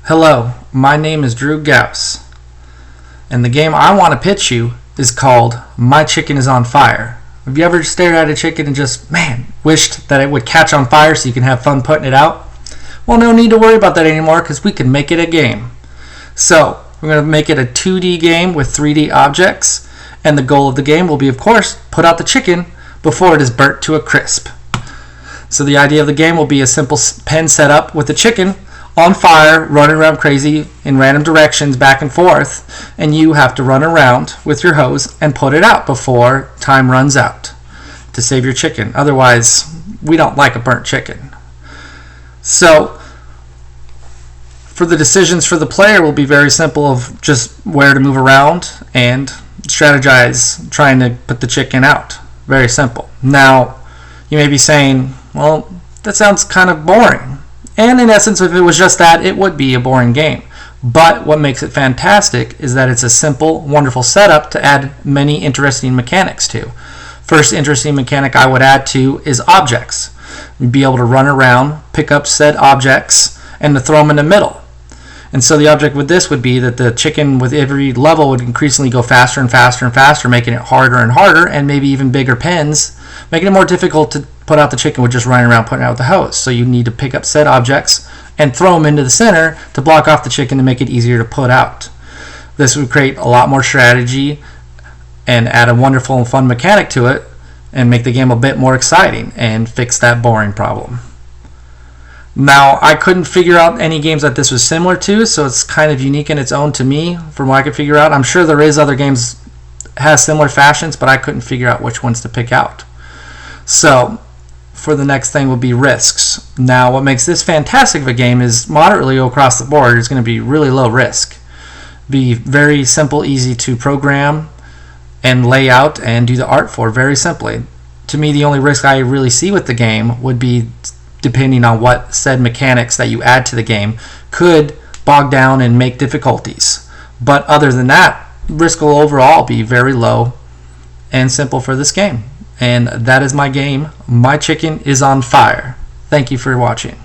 Hello, my name is Drew Gauss, and the game I want to pitch you is called My Chicken is on Fire. Have you ever stared at a chicken and just, wished that it would catch on fire so you can have fun putting it out? Well, no need to worry about that anymore because we can make it a game. So, we're going to make it a 2D game with 3D objects, and the goal of the game will be, of course, put out the chicken before it is burnt to a crisp. So the idea of the game will be a simple pen setup with the chicken on fire, running around crazy in random directions back and forth, and you have to run around with your hose and put it out before time runs out to save your chicken. Otherwise, we don't like a burnt chicken. So for the decisions for the player will be very simple of just where to move around and strategize trying to put the chicken out. Very simple. Now, you may be saying, well, that sounds kind of boring. And in essence, if it was just that, it would be a boring game. But what makes it fantastic is that it's a simple, wonderful setup to add many interesting mechanics to. First interesting mechanic I would add to is objects. You'd be able to run around, pick up said objects, and to throw them in the middle. And so the object with this would be that the chicken with every level would increasingly go faster and faster and faster, making it harder and harder, and maybe even bigger pens, making it more difficult to put out the chicken with just running around putting it out with the hose. So you need to pick up said objects and throw them into the center to block off the chicken to make it easier to put out. This would create a lot more strategy and add a wonderful and fun mechanic to it and make the game a bit more exciting and fix that boring problem. Now, I couldn't figure out any games that this was similar to, so it's kind of unique in its own to me from what I could figure out. I'm sure there is other games that has similar fashions, but I couldn't figure out which ones to pick out. So, for the next thing will be risks. Now, what makes this fantastic of a game is moderately across the board. It's going to be really low risk. Be very simple, easy to program and lay out and do the art for very simply. To me, the only risk I really see with the game would be depending on what said mechanics that you add to the game could bog down and make difficulties. But other than that, risk will overall be very low and simple for this game. And that is my game. My Chicken is on Fire. Thank you for watching.